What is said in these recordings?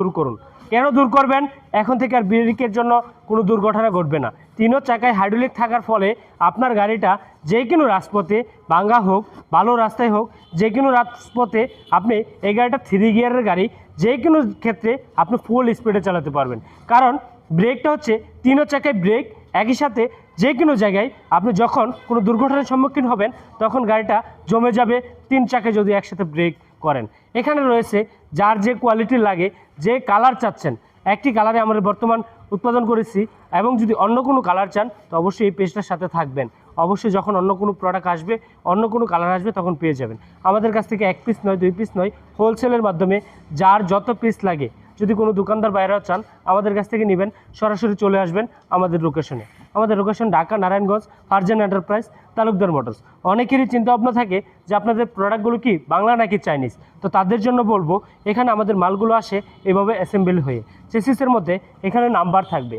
দূর করুন। কেন দূর করবেন? এখন থেকে আর ব্রেকের জন্য কোনো দুর্ঘটনা ঘটবে না। তিনও চাকায় হাইড্রোলিক থাকার ফলে আপনার গাড়িটা যে কোনো রাজপথে, ভাঙ্গা হোক, ভালো রাস্তায় হোক, যে কোনো রাজপথে আপনি এই গাড়িটা 3 গিয়ারের গাড়ি, যে কোনো ক্ষেত্রে আপনি ফুল স্পিডে চালাতে পারবেন। কারণ ব্রেকটা হচ্ছে তিনও চাকায় ব্রেক, একই সাথে যে কোনো জায়গায় আপনি যখন কোনো দুর্ঘটনার সম্মুখীন হবেন তখন গাড়িটা জমে যাবে 3 চাকায় যদি একসাথে ব্রেক করেন। এখানে রয়েছে যার যে কোয়ালিটি লাগে, যে কালার চাচ্ছেন, একটি কালারে আমরা বর্তমান উৎপাদন করেছি, এবং যদি অন্য কোনো কালার চান তো অবশ্যই এই পেজটার সাথে থাকবেন। অবশ্যই যখন অন্য কোনো প্রোডাক্ট আসবে, অন্য কোনো কালার আসবে তখন পেয়ে যাবেন। আমাদের কাছ থেকে 1 পিস নয়, 2 পিস নয়, হোলসেলের মাধ্যমে যার যত পিস লাগে, যদি কোনো দোকানদার বাইরেও চান আমাদের কাছ থেকে নেবেন, সরাসরি চলে আসবেন আমাদের লোকেশনে। আমাদের location Dhaka Narayanganj, Farzan enterprise, Talukdar motors. অনেকেরই চিন্তা ভাবনা থাকে যে আপনাদের প্রোডাক্টগুলো কি বাংলা নাকি চাইনিজ, তো তাদের জন্য বলবো এখানে আমাদের মালগুলো আসে এভাবে অ্যাসেম্বল হয়ে। চেসিসের মধ্যে এখানে নাম্বার থাকবে,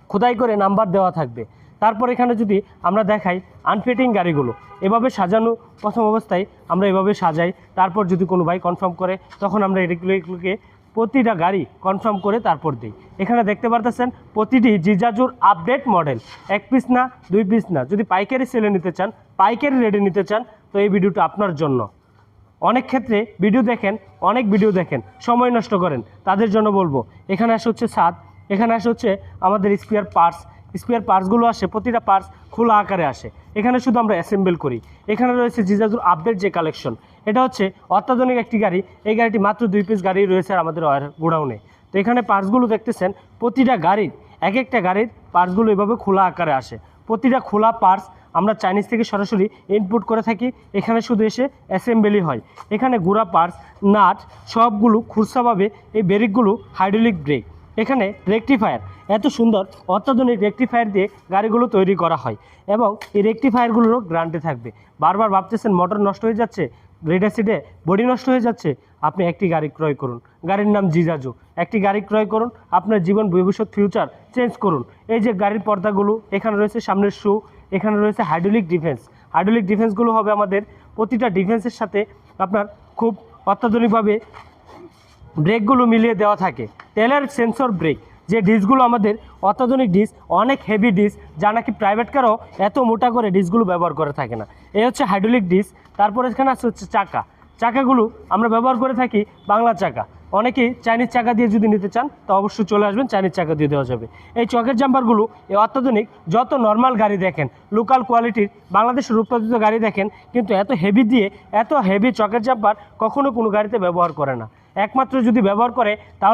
খোদাই করে নাম্বার দেওয়া থাকবে। তারপর এখানে যদি আমরা দেখাই আনফিটিং গাড়িগুলো এভাবে সাজানো, প্রথম অবস্থায় আমরা এভাবে সাজাই, তারপর যদি কোনো ভাই কনফার্ম করে তখন আমরা এগুলোকে প্রতিটা গাড়ি কনফার্ম করে তারপর দিই। এখানে দেখতে পারতেছেন প্রতিটি জিজাজুর আপডেট মডেল, 1 পিস না, 2 পিস না। যদি পাইকারি সেলে নিতে চান, পাইকারি রেটে নিতে চান, তো এই ভিডিওটা আপনার জন্য। অনেক ক্ষেত্রে ভিডিও দেখেন, অনেক ভিডিও দেখেন, সময় নষ্ট করেন, তাদের জন্য বলবো এখানে আসে হচ্ছে ছাদ, এখানে আসে হচ্ছে আমাদের স্পেয়ার পার্টসগুলো আসে, প্রতিটা পার্টস খোলা আকারে আসে। এখানে শুধু আমরা অ্যাসেম্বল করি। এখানে রয়েছে জিজাজুর আপডেট যে কালেকশন, এটা হচ্ছে অত্যাধুনিক একটি গাড়ি। এই গাড়িটি মাত্র 2 পিস গাড়ি রয়েছে আমাদের গোডাউনে। তো এখানে পার্টসগুলো দেখতেছেন, প্রতিটা গাড়ির একটা গাড়ির পার্টসগুলো এভাবে খোলা আকারে আসে। প্রতিটা খোলা পার্টস আমরা চাইনিজ থেকে সরাসরি ইনপুট করে থাকি, এখানে শুধু এসে অ্যাসেম্বলি হয়। এখানে গুঁড়া পার্টস, নাট সবগুলো খুরসাভাবে, এই ব্রেকগুলো হাইড্রোলিক ব্রেক, এখানে রেকটিফায়ার, এত সুন্দর অত্যাধুনিক রেকটিফায়ার দিয়ে গাড়িগুলো তৈরি করা হয়, এবং এই রেকটিফায়ারগুলোরও গ্যারান্টি থাকবে। বারবার ভাবতেছেন মোটর নষ্ট হয়ে যাচ্ছে, রেড অ্যাসিডে বডি নষ্ট হয়ে যাচ্ছে, আপনি একটি গাড়ি ক্রয় করুন, গাড়ির নাম জিজাজু। একটি গাড়ি ক্রয় করুন, আপনার জীবন ভবিষ্যৎ ফিউচার চেঞ্জ করুন। এই যে গাড়ির পর্দাগুলো, এখানে রয়েছে সামনের শু, এখানে রয়েছে হাইড্রোলিক ডিফেন্স। হাইড্রোলিক ডিফেন্সগুলো হবে আমাদের প্রতিটা ডিফেন্সের সাথে আপনার খুব অত্যাধুনিকভাবে ব্রেকগুলো মিলিয়ে দেওয়া থাকে। তেলের সেন্সর ব্রেক, যে ডিস্কগুলো আমাদের অত্যাধুনিক ডিস্ক, অনেক হেভি ডিস্ক, যা নাকি প্রাইভেট কারও এত মোটা করে ডিস্কগুলো ব্যবহার করে থাকে না। এই হচ্ছে হাইড্রোলিক ডিস্ক। তারপর এখানে আছে হচ্ছে চাকাগুলো আমরা ব্যবহার করে থাকি বাংলা চাকা। অনেকেই চাইনিজ চাকা দিয়ে যদি নিতে চান তো অবশ্যই চলে আসবেন, চাইনিজ চাকা দিয়ে দেওয়া যাবে। এই চকের জাম্পারগুলো এই অত্যাধুনিক যত নর্মাল গাড়ি দেখেন, লোকাল কোয়ালিটির বাংলাদেশের উৎপাদিত গাড়ি দেখেন, কিন্তু এত হেভি দিয়ে, এত হেভি চকের জাম্পার কখনো কোনো গাড়িতে ব্যবহার করে না। একমাত্র যদি ব্যবহার করে তাহলে